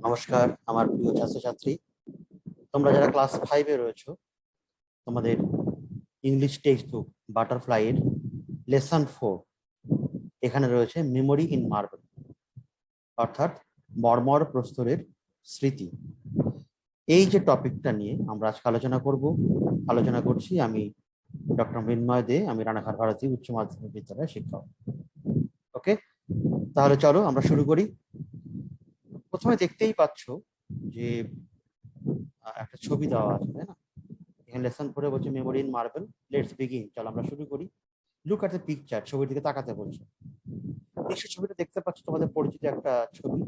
নমস্কার আমার প্রিয় ছাত্রছাত্রী, তোমরা যারা ক্লাস 5-এ রয়েছো, তোমাদের ইংলিশ টেক্সট বুক বাটারফ্লাই এর লেসন 4 এখানে রয়েছে মেমোরি ইন মার্বেল, অর্থাৎ মর্মর প্রস্তরের স্মৃতি। এই যে টপিকটা নিয়ে আমরা আজকে আলোচনা করছি আমি ডক্টর মৃন্ময় দে, আমি রানাঘাট ভারতী উচ্চ মাধ্যমিক বিদ্যালয়ের শিক্ষক। ওকে, তাহলে চলো আমরা শুরু করি। প্রথমে দেখতেই পাচ্ছ যে একটা ছবি দেওয়া আছে, তাই না? এখানে লেসন 4 বলছে memory in marble. Let's begin, চলো আমরা শুরু করি। লুক অ্যাট দ্য পিকচার, ছবির দিকে তাকাতে বলছে। নিশ্চয় ছবিটা দেখতে পাচ্ছ, তোমাদের পরিচিত একটা ছবি,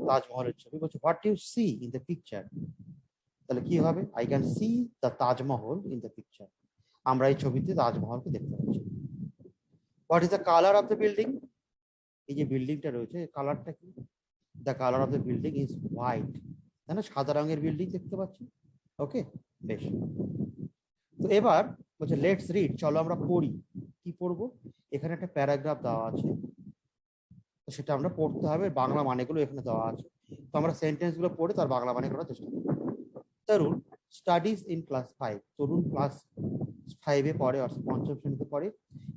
তাজমহলের ছবি। বলছে what you see in the picture. তাহলে কি হবে? I can see the Taj Mahal in the picture. আমরা এই ছবিতে তাজমহলকে দেখতে পাচ্ছি। What is the colour of the building? এই যে বিল্ডিংটা রয়েছে, কালারটা কি? The colour of the building is white. তাই না? সাদা রঙের বিল্ডিং দেখতে পাচ্ছি। ওকে, বেশ। তো এবার বলছে লেটস রিড, চলো আমরা পড়ি। কি পড়বো? এখানে একটা প্যারাগ্রাফ দেওয়া আছে, তো সেটা আমরা পড়তে হবে। বাংলা মানেগুলো এখানে দেওয়া আছে, তো আমরা সেন্টেন্স গুলো পড়ে তার বাংলা মানে করার চেষ্টা করব। Tarun studies in class 5। Tarun class 5-এ পড়ে, অর্থাৎ পঞ্চম শ্রেণীতে পড়ে।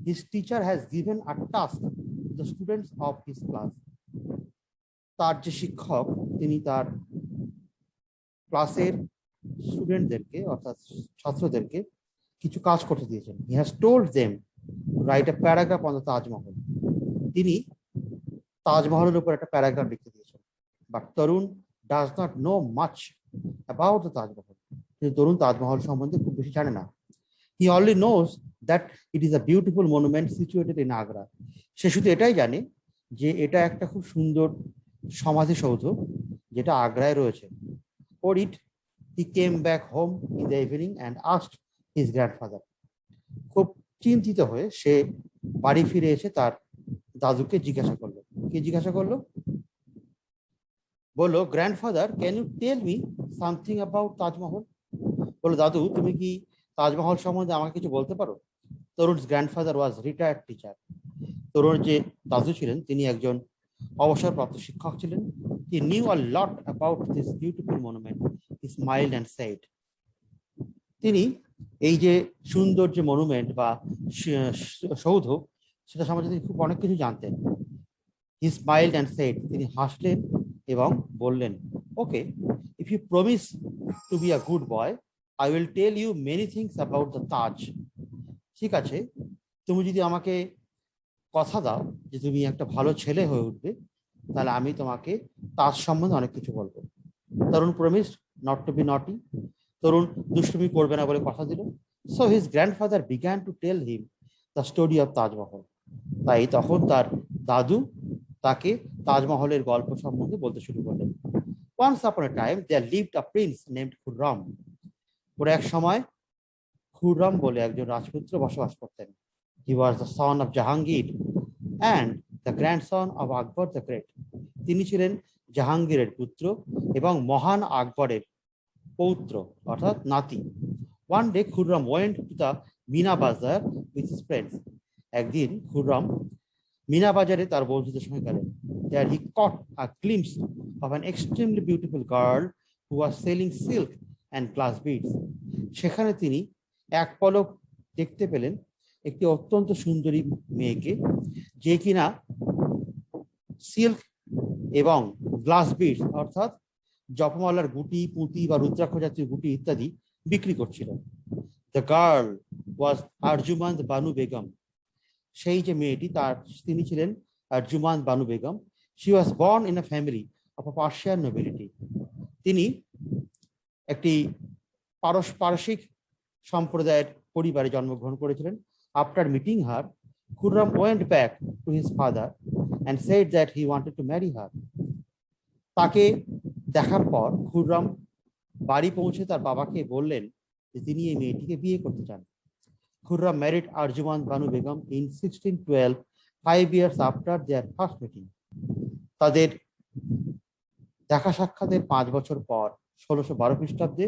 His teacher has given a task to the students of his class. তার যে শিক্ষক, তিনি তার ক্লাসের স্টুডেন্টদেরকে অর্থাৎ ছাত্রদেরকে কিছু কাজ করতে দিয়েছেন। He has told them write a paragraph on the Taj Mahal. তিনি তাজমহলের উপর একটা প্যারাগ্রাফ লিখতে দিয়েছেন। But Tarun does not know much about the Taj Mahal. কিন্তু তরুণ তাজমহল সম্বন্ধে খুব বেশি জানে না। He only knows that it is a beautiful monument situated in Agra. সে শুধু এটাই জানে যে এটা একটা খুব সুন্দর সমাধিসৌধ যেটা আগ্রায় রয়েছে। For it, he came back home in the evening and asked his grandfather. খুব চিন্তিত হয়ে সে বাড়ি ফিরে এসে তার দাদুকে জিজ্ঞাসা করলো। কি জিজ্ঞাসা করলো? বললো, grandfather can you tell me something about Taj Mahal. বললো, দাদু তুমি কি তাজমহল সম্বন্ধে আমাকে কিছু বলতে পারো? তরুণ's grandfather was retired teacher. তরুণ যে দাদু ছিলেন তিনি একজন অবসরপ্রাপ্ত শিক্ষক ছিলেন। He knew a lot about this beautiful monument. He smiled and said. তিনি এই যে সুন্দর যে মনুমেন্ট বা সৌধ, সেটা সম্বন্ধে তিনি খুব অনেক কিছু জানতেন। He smiled and said. তিনি হাসলেন এবং বললেন, ওকে, if you promise to be a good boy, I will tell you many things about the Taj. ঠিক আছে, তুমি যদি আমাকে কথা দাও যে তুমি একটা ভালো ছেলে হয়ে উঠবে, তাহলে আমি তোমাকে তাজ সম্বন্ধে অনেক কিছু বলবো। Tarun promised not to be naughty. Tarun দুষ্টুমি করবে না বলে কথা দিল। So his grandfather began to tell him the story of Taj Mahal. তাই তখন তার দাদু তাকে তাজমহলের গল্প সম্বন্ধে বলতে শুরু করলেন। Once upon a time there lived a prince named Khurram. ওর এক সময় খুররাম বলে একজন রাজপুত্র বসবাস করতেন। He was the son of Jahangir and the grandson of Akbar the great. তিনি ছিলেন জাহাঙ্গীরের পুত্র এবং মহান আকবরের পৌত্র অর্থাৎ নাতি। One day Khurram went to the Meena Bazaar with his friends. একদিন খুররাম মিনা বাজারে তার বন্ধুদের সঙ্গে গেলেন। There he caught a glimpse of an extremely beautiful girl who was selling silk and glass beads. সেখানে তিনি এক পলক দেখতে পেলেন একটি অত্যন্ত সুন্দরী মেয়েকে, যে কিনা সিল্ক এবং গ্লাস বিডস অর্থাৎ জপমালার গুটি, পুঁতি বা রুদ্রাক্ষ জাতীয় গুটি ইত্যাদি বিক্রি করছিল। The girl was Arjumand Banu Begum. সেই যে মেয়েটি, তিনি ছিলেন Arjumand Banu Begum. She was born in a family of a Persian nobility. তিনি একটি পারসিক সম্প্রদায়ের পরিবারে জন্মগ্রহণ করেছিলেন। After meeting her, Khurram went back to his father and said that he wanted to marry her. তাকে দেখার পর খুররাম বাড়ি পৌঁছে তার বাবাকে বললেন যে তিনি এই মেয়েটিকে বিয়ে করতে চান। Khurram married Arjumand Banu Begum in 1612, 5 years after their first meeting. তাদের দেখা সাক্ষাতের 5 বছর পর 1612 খ্রিস্টাব্দে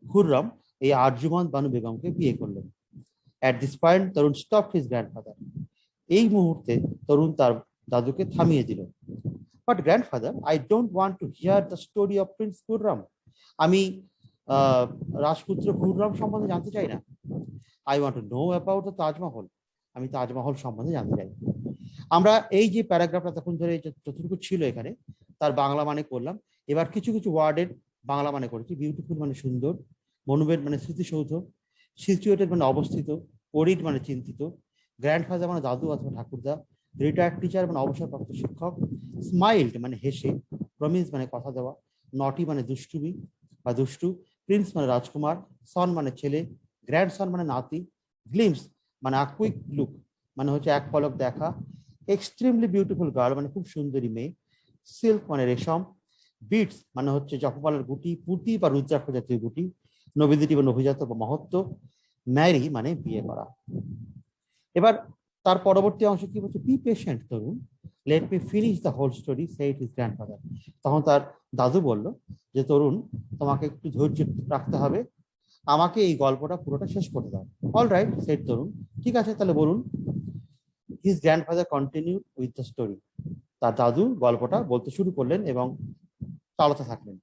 খুররাম এই আরজুমান্দ বানু বেগমকে বিয়ে করলেন। At this point, Tarun stopped his grandfather. এই মুহূর্তে তরুণ তার দাদুকে থামিয়ে দিল। But grandfather, I don't want to here the story of Prince Khurram. আমি রাজপুত্র খুররাম সম্বন্ধে জানতে চাই না। I want to know about the Taj Mahal. আমি তাজমহল সম্বন্ধে জানতে চাই। আমরা এই যে প্যারাগ্রাফটা তখন ধরে যতটুকু ছিল এখানে তার বাংলা মানে করলাম। এবার কিছু কিছু ওয়ার্ডের বাংলা মানে করেছি। বিউটিফুল মানে সুন্দর, মনুমেন্ট মানে স্মৃতিসৌধ, সিচুয়েটেড মানে অবস্থিত, ওরিড মানে চিন্তিত, গ্র্যান্ডফাদার মানে দাদু অথবা ঠাকুরদা, রিটায়ার্ড টিচার মানে অবসরপ্রাপ্ত শিক্ষক, স্মাইল্ড মানে হেসে, প্রমিস মানে কথা দেওয়া, নটি মানে দুষ্টুমি বা দুষ্টু, প্রিন্স মানে রাজকুমার, সন মানে ছেলে, গ্র্যান্ডসন মানে নাতি, গ্লিমস মানে আ কুইক লুক মানে হচ্ছে এক পলক দেখা, এক্সট্রিমলি বিউটিফুল গার্ল মানে খুব সুন্দরী মেয়ে, সিল্ক মানে রেশম, বিটস মানে হচ্ছে জপমালার গুটি, পুঁতি বা রুদ্রাক্ষ জাতীয় গুটি, নবীদিটি বা নভিজাত বা মহত্ব, ম্যারি মানে বিয়ে করা। এবার তার পরবর্তী অংশ কি বলছে, be patient Tarun, let me finish the whole story said his grandfather. তখন তার দাদু বলল যে তরুণ, তোমাকে একটু ধৈর্য রাখতে হবে, আমাকে এই গল্পটা পুরোটা শেষ করতে দাও। অল রাইট সেড তরুণ, ঠিক আছে তাহলে বলুন। His grandfather continued with the story. তার দাদু গল্পটা বলতে শুরু করলেন এবং চালাতে থাকলেন।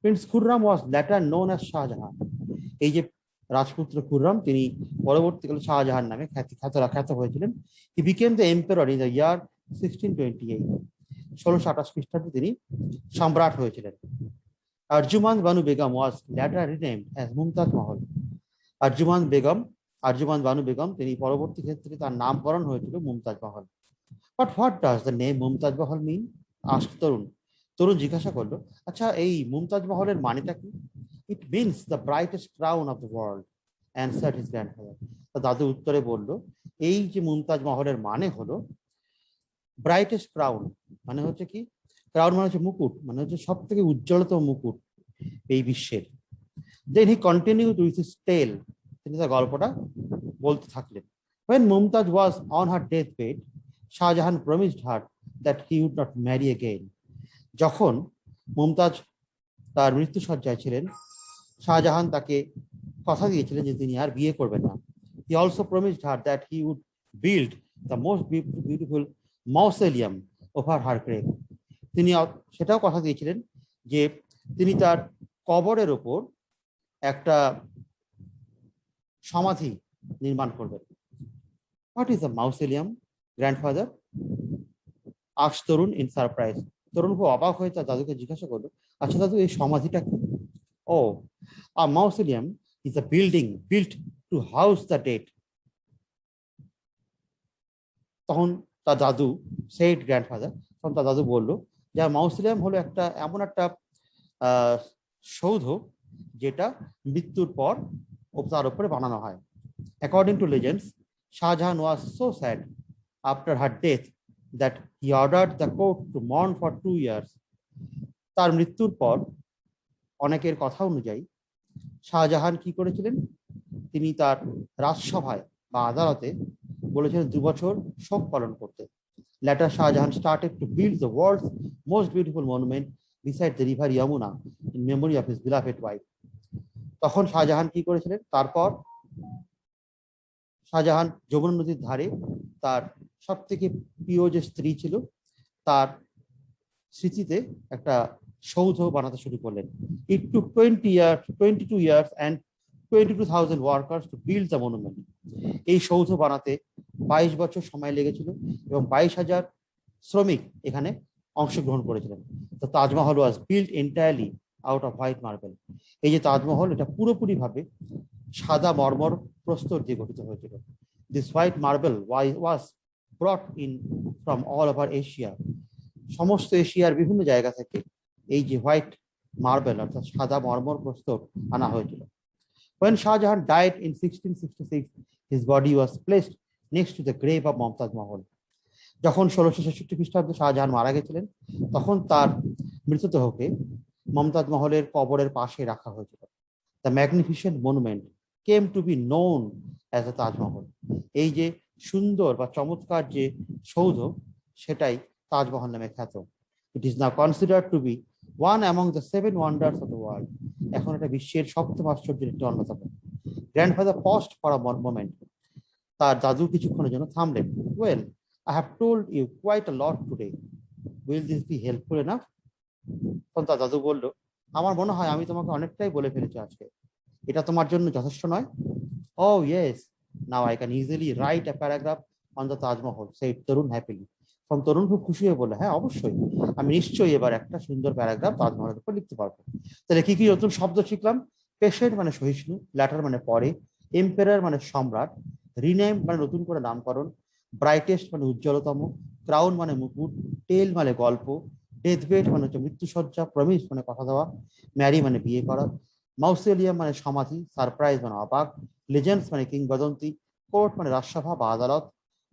প্রিন্স খুররাম ওয়াজ লেটার নোন অ্যাজ শাহজাহান। এই যে রাজপুত্র খুররাম, তিনি পরবর্তীকালে শাহজাহান নামে খ্যাত হয়েছিলেন। He became the emperor in the year 1628। 1628 খ্রিস্টাব্দে তিনি সম্রাট হয়েছিলেন। আরজুমান বানু বেগম ওয়াজ লেটার রিনেমড অ্যাজ মুমতাজ মহল। আরজুমান বানু বেগম তিনি পরবর্তী ক্ষেত্রে তার নামকরণ হয়েছিল মুমতাজ মহল। But what does the name Mumtaz Mahal mean? Ask তরুণ। তরুণ জিজ্ঞাসা করলো, আচ্ছা এই মুমতাজ মহলের মানেটা কি? It means the brightest crown of the world, answered his grandfather. দাদু উত্তরে বলল, এই যে মুমতাজ মহলের মানে হলো ব্রাইটেস্ট ক্রাউন, মানে হচ্ছে কি, ক্রাউন মানে হচ্ছে মুকুট, মানে হচ্ছে সব থেকে উজ্জ্বলতম মুকুট এই বিশ্বের। দেন হি কন্টিনিউড উইথ হিজ টেল। তিনি তার গল্পটা বলতে থাকলেন। When Mumtaz was on her deathbed, Shahjahan promised her that he would not marry again. যখন মুমতাজ তার মৃত্যুশয্যায় ছিলেন, শাহজাহান তাকে কথা দিয়েছিলেন যে তিনি আর বিয়ে করবেন না। He also promised her that he would build the most beautiful mausoleum over her grave. তিনি সেটাও কথা দিয়েছিলেন যে তিনি তার কবরের ওপর একটা সমাধি নির্মাণ করবেন। What is a mausoleum, grandfather? asked Tarun in surprise. তরুণ খুব অবাক হয়ে তার দাদুকে জিজ্ঞাসা করলো, আচ্ছা দাদু এই সমাধিটা কি? ও, a mausoleum is a building built to house the dead. তখন তার দাদু said grandfather, তখন তার দাদু বললো যে মাউসোলিয়াম হলো একটা এমন একটা সৌধ যেটা মৃত্যুর পর তার উপরে বানানো হয়। According to legends, Shahjahan was so sad after her death that he ordered the court to mourn for 2 years. তার মৃত্যুর পর অনেকের কথা অনুযায়ী শাহজাহান কি করেছিলেন, তিনি তার রাজসভায় বা আদালতে বলেছিলেন 2 বছর শোক পালন করতে। Later Shahjahan started to build the world's most beautiful monument beside the river Yamuna in memory of his beloved wife. তখন শাহজাহান কি করেছিলেন, তারপর শাহজাহান যমুনা নদীর ধারে তার সব থেকে প্রিয় যে স্ত্রী ছিল তার স্মৃতিতে একটা সৌধ বানাতে শুরু করলেন। It took 22 years and 22,000 workers to build the monument. এই সৌধ বানাতে 22 বছর সময় লেগেছিল এবং 22,000 শ্রমিক এখানে অংশগ্রহণ করেছিলেন। তো Taj Mahal was built entirely out off white marble. এই যে তাজমহল, এটা পুরোপুরি ভাবে সাদা মরমর প্রস্তর দিয়ে গঠিত হয়েছিল। This white marble was brought in from all over Asia. সমস্ত এশিয়ার বিভিন্ন জায়গা থেকে এই যে হোয়াইট মার্বেল অর্থাৎ সাদা মরমর প্রস্তর আনা হয়েছিল। When Shahjahan died in 1666, his body was placed next to the grave of Mumtaz Mahal. যখন 1666 খ্রিস্টাব্দে শাহজাহান মারা গেছিলেন, তখন তার মৃতদেহকে মমতাজ মহলের কবরের পাশে রাখা হয়েছিল। The magnificent monument came to be known as the Taj Mahal. এই যে সুন্দর বা চমৎকার যে সৌধ, সেটাই তাজমহল নামে খ্যাত। It is now considered to be one among the 7 wonders of the world. এখন এটা বিশ্বের সপ্তম আশ্চর্যের একটি অন্যতম। Grandfather paused for a moment. তার দাদু কিছুক্ষণের জন্য থামলেন। Well, I have told you quite a lot today. Will this be helpful enough? তখন তার দাদু বলল, আমার মনে হয় আমি তোমাকে অনেকটাই বলে ফেলেছি আজকে, এটা তোমার জন্য যথেষ্ট নয়? Oh yes, now I can easily write a paragraph on the Taj Mahal, said Tarun happily. তখন তরুণ খুব খুশি হয়ে বললো, হ্যাঁ অবশ্যই, আমি নিশ্চয়ই এবার একটা সুন্দর প্যারাগ্রাফ তাজমহলের উপর লিখতে পারবো। তাহলে কি কি নতুন শব্দ শিখলাম? পেশেন্ট মানে সহিষ্ণু, ল্যাটার মানে পরে, এম্পেরার মানে সম্রাট, রিনেম মানে নতুন করে নামকরণ, ব্রাইটেস্ট মানে উজ্জ্বলতম, ক্রাউন মানে মুকুট, টেল মানে গল্প, ডেথবেড মানে হচ্ছে মৃত্যুসজ্জা, প্রমিস মানে কথা দেওয়া, ম্যারি মানে বিয়ে করা, মাউসেলিয়াম মানে সমাধি, সারপ্রাইজ মানে অবাক, লেজেন্ডস মানে কিংবদন্তি, কোর্ট মানে রাজসভা বা আদালত,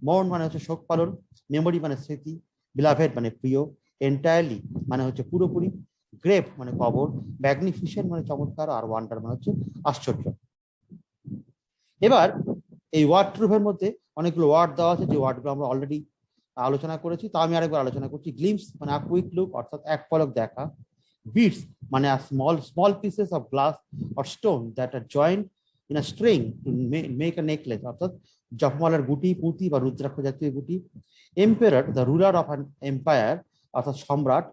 মর্ন মানে হচ্ছে শোক পালন, মেমোরি মানে স্মৃতি, বিলাভেড মানে প্রিয়, এন্টায়ারলি মানে হচ্ছে পুরোপুরি, গ্রেভ মানে কবর, ম্যাগনিফিসেন্ট মানে চমৎকার, আর ওয়ান্ডার মানে হচ্ছে আশ্চর্য। এবার এই ওয়ার্ড ট্রুভের মধ্যে অনেকগুলো ওয়ার্ড দেওয়া আছে, যে ওয়ার্ডগুলো আমরা অলরেডি আলোচনা করেছি, তা আমি আরেকবার আলোচনা করছি। গ্লিমস মানে আ কুইক লুক, অর্থাৎ এক পলক দেখা। বিটস মানে small small pieces of glass or stone that are joined in a string to make a necklace, অর্থাৎ জপমালার গুটি, পুঁতি বা রুদ্রাক্ষ জাতীয় গুটি। Empire the ruler of an empire, অর্থাৎ সম্রাট।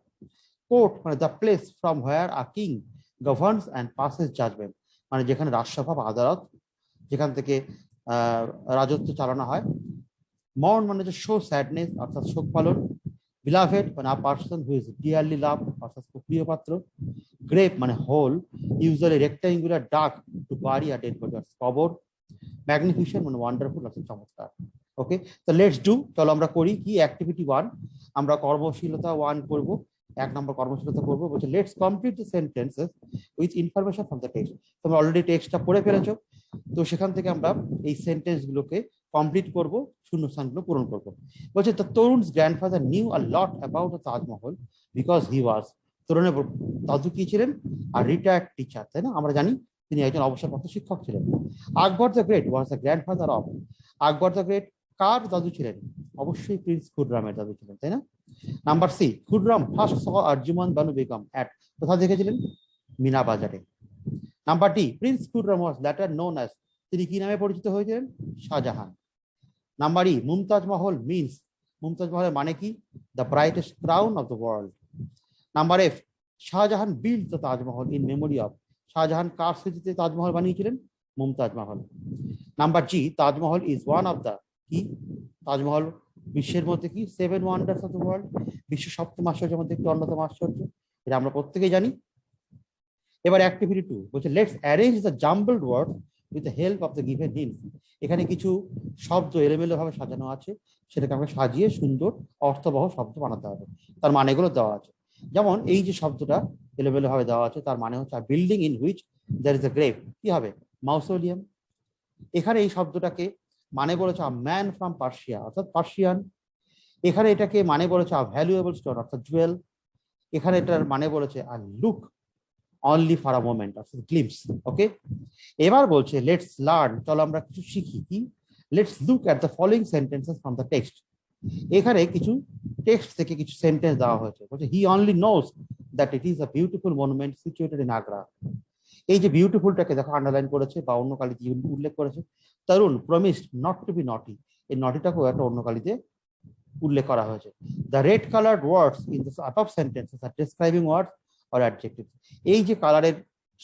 কোর্ট মানে the place from where a king governs and passes judgement, মানে যেখানে রাজসভা বা আদালত, যেখান থেকে রাজত্ব চালানো হয়। মর্ন মানে হচ্ছে শো স্যাডনেস, অর্থাৎ শোক পালন। বিলাভেড মানে a person who is dearly love, অর্থাৎ প্রিয় পাত্র। গ্রেভ মানে hole, usually rectangular dug to bury or dead body, কবর। ম্যাগনিফিসেন্ট মানে ওয়ান্ডারফুল, অর্থাৎ চমৎকার। ওকে, তো লেটস ডু, চলো আমরা করি কি অ্যাক্টিভিটি 1, আমরা কর্মশীলতা 1 করব। 1 নম্বর কর্মশীলতা করবো, বলছে let's complete the sentences with information from the text. তোমরা অলরেডি টেক্সটটা পড়ে ফেলেছো, তো সেখান থেকে আমরা এই সেন্টেন্স গুলোকে কমপ্লিট করব, শূন্যস্থানগুলো পূরণ করব। বলছে the Tarun's grandfather knew a lot about the Taj Mahal because he was, তরুণের দাদু কি ছিলেন? আর রিটায়ার্ড টিচার, তাই না? আমরা জানি তিনি একজন অবসরপ্রাপ্ত শিক্ষক ছিলেন। Akbar the great was the grandfather of, Akbar the great কার দাদু ছিলেন? অবশ্যই প্রিন্স খুররামের দাদু ছিলেন, তাই না? Number C, Khurram first saw Arjuman Banu Begum at, কোথায় দেখেছিলেন? মিনা বাজারে। Number D, prince Khurram was later known as, তিনি কি নামে পরিচিত হয়েছিলেন? শাহজাহান। নাম্বার ই, মুমতাজ মহল মিনস, মুমতাজ মহলের মানে কি? The brightest crown of the world. Number F, Shahjahan build the Taj Mahal in memory of, Shahjahan কার স্মৃতিতে তাজমহল বানিয়েছিলেন? Mumtaz Mahal. Number G, Taj Mahal is one of the, কি? তাজমহল বিশ্বের মধ্যে কি 7 ওয়ান্ডার্স অফ দ্য ওয়ার্ল্ড, বিশ্বের 7ম আশ্চর্যের মধ্যে একটি অন্যতম আশ্চর্য, এটা আমরা প্রত্যেকেই জানি। এবার অ্যাক্টিভিটি 2 বলছে let's arrange the jumbled word with the help of the given hints. এখানে কিছু শব্দ এলোমেলো ভাবে সাজানো আছে, সেটাকে আমরা সাজিয়ে সুন্দর অর্থবহ শব্দ বানাতে হবে, তার মানেগুলো দেওয়া আছে। যেমন এই যে শব্দটা এলোমেলো ভাবে দেওয়া আছে, তার মানে হচ্ছে building in which there is a grave, কি হবে? মাউসোলিয়াম। এখানে এই শব্দটাকে মানে বলেছে আ ম্যান ফ্রম পার্সিয়া, অর্থাৎ পার্সিয়ান। এখানে এটাকে মানে বলেছে আ ভ্যালুয়েবল স্টোন, অর্থাৎ জুয়েল। এখানে এটার মানে বলেছে a look only for a moment, অর্থাৎ গ্লিমস। ওকে, এবার বলছে লেটস লার্ন, চলো আমরা কিছু শিখি। কি? Let's look at the following sentences from the text. এখানে কিছু টেক্সট থেকে কিছু সেন্টেন্স দেওয়া হয়েছে। বলছে হি only knows that it is a beautiful monument situated in Agra. এই যে বিউটিফুলটাকে দেখো আন্ডারলাইন করেছে বা অন্য কালিতে উল্লেখ করেছে। Tarun promised not to be naughty, এই নটিটাকেও একটা অন্য কালিতে উল্লেখ করা হয়েছে। The red coloured words in the above sentences are describing words or adjective. এই যে কালারের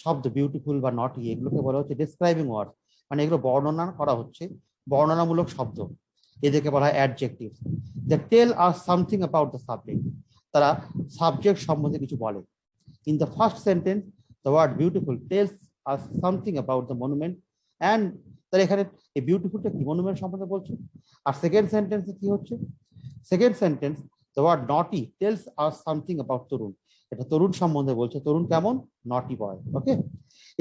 শব্দ বিউটিফুল বা নটি, এগুলোকে বলা হচ্ছে ডেসক্রাইবিং ওয়ার্ড, মানে এগুলো বর্ণনা করা হচ্ছে, বর্ণনামূলক শব্দ, এদেরকে বলা হয় adjective. The tell us something about the subject, তারা সাবজেক্ট সম্বন্ধে কিছু বলে। In the first sentence the word beautiful tells us something about the monument and, তারা এখানে এই বিউটিফুলটা কি? মনুমেন্ট সম্বন্ধে বলছে। আর সেকেন্ড সেন্টেন্সে কি হচ্ছে? সেকেন্ড সেন্টেন্স দ্য ওয়ার্ড নটি টেলস আস সামথিং অ্যাবাউট তরুণ, এটা তরুণ সম্বন্ধে বলছে, তরুণ কেমন? নটি বয়। ওকে,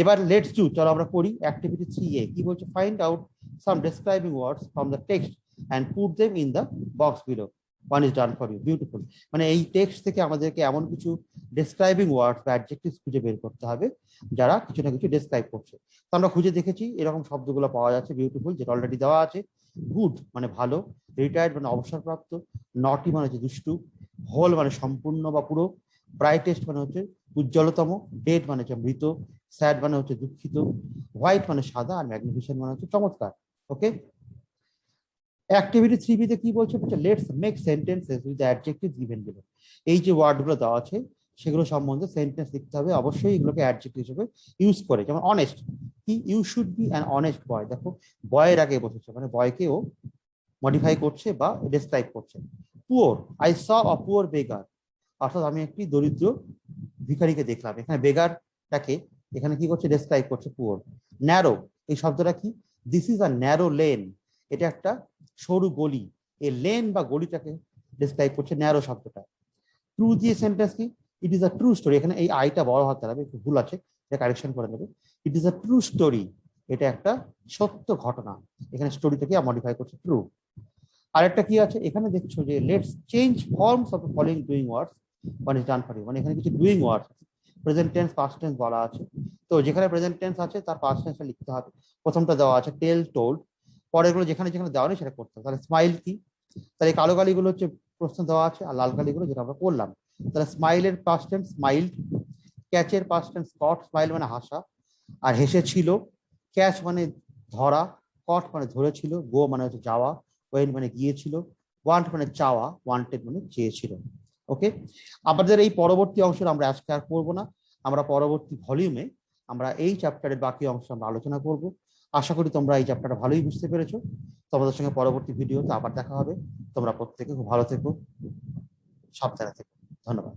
এবার লেটস ডু, চলো আমরা করি অ্যাক্টিভিটি 3A। কি বলছে? Find out some describing words from the text and put them in the box below. One is done for you. Beautiful মানে এই টেক্সট থেকে আমাদেরকে এমন কিছু ডেসক্রাইবিং ওয়ার্ডস বা অ্যাডজেক্টিভস খুঁজে বের করতে হবে যারা কিছু না কিছু ডেসক্রাইব করছে। তো আমরা খুঁজে দেখেছি এরকম শব্দগুলো পাওয়া যাচ্ছে। বিউটিফুল যেটা অলরেডি দেওয়া আছে, গুড মানে ভালো, রিটায়ার্ড মানে অবসরপ্রাপ্ত, নটি মানে হচ্ছে দুষ্টু, হোল মানে সম্পূর্ণ বা পুরো, ব্রাইটেস্ট মানে হচ্ছে উজ্জ্বলতম, ডেড মানে হচ্ছে মৃত, স্যাড মানে হচ্ছে দুঃখিত, হোয়াইট মানে সাদা, আর ম্যাগনিফিসেন্ট মানে হচ্ছে চমৎকার। ওকে, অ্যাক্টিভিটি 3B তে কি বলছে, let's make sentences with the adjective given below. এই যে ওয়ার্ডগুলো দেওয়া আছে সেগুলো সম্বন্ধে সেন্টেন্স লিখতে হবে, অবশ্যই এগুলোকে অ্যাডজেক্টিভ হিসেবে ইউজ করে। যেমন অনেস্ট, কি you should be an honest boy, দেখো বয়ের আগে বসেছে, মানে বয়কেও মডিফাই করছে বা ডেসক্রাইব করছে। Poor, I saw a poor beggar, অর্থাৎ আমি একটি দরিদ্র ভিখারিকে দেখলাম, এখানে বেগারটাকে এখানে কি করছে, ডেসক্রাইব করছে পুয়ার। ন্যারো, এই শব্দটা কি, this is a narrow lane, এটা একটা সরু গলি, এই লেন বা গলিটাকে ডেসক্রাইব করছে ন্যারো শব্দটা। ট্রু দিয়ে সেন্টেন্স কি, ইট ইজ আ ট্রু স্টোরি, এখানে এই আইটা বড় হাতে হবে, একটু ভুল আছে, এটা কারেকশন করে নেবে। ইট ইজ আ ট্রু স্টোরি, এটা একটা সত্য ঘটনা, এখানে স্টোরিটাকে মডিফাই করছে ট্রু। আরেকটা কি আছে এখানে দেখছো যে let's change forms of following doing ওয়ার্ডস মানে ডান ফর ইউ, মানে এখানে কিছু ডুইং ওয়ার্ডস প্রেজেন্ট টেন্স পাস্ট টেন্স বলা আছে, তো যেখানে প্রেজেন্ট টেন্স আছে তার পাস্ট টেন্সটা লিখতে হবে। প্রথমটা দেওয়া আছে টেল, টোল্ড, পরেরগুলো যেখানে যেখানে দেওয়া নেই সেটা করতে হবে। তাহলে স্মাইল কি, তাহলে কালো কালিগুলো হচ্ছে প্রশ্ন দেওয়া আছে, আর লাল কালিগুলো যেটা আমরা করলাম। তাহলে স্মাইলের পাস্ট টেন্স স্মাইল্ড, ক্যাচের পাস্ট টেন্স কট, স্মাইল মানে হাসা, আর হেসেছিল, ক্যাচ মানে ধরা, কট মানে ধরেছিল, গো মানে হচ্ছে যাওয়া, ওয়েন মানে গিয়েছিল, ওয়ান্ট মানে চাওয়া, ওয়ান্টেড মানে চেয়েছিল। ওকে, আমাদের এই পরবর্তী অংশ আমরা আজকে আর করবো না, আমরা পরবর্তী ভলিউমে আমরা এই চ্যাপ্টারের বাকি অংশ আমরা আলোচনা করব। আশা করি তোমরা এই চ্যাপ্টারটা ভালোই বুঝতে পেরেছো। তোমাদের সঙ্গে পরবর্তী ভিডিওতে আবার দেখা হবে। তোমরা প্রত্যেকে খুব ভালো থেকো, সাবধানে থেকো। ধন্যবাদ।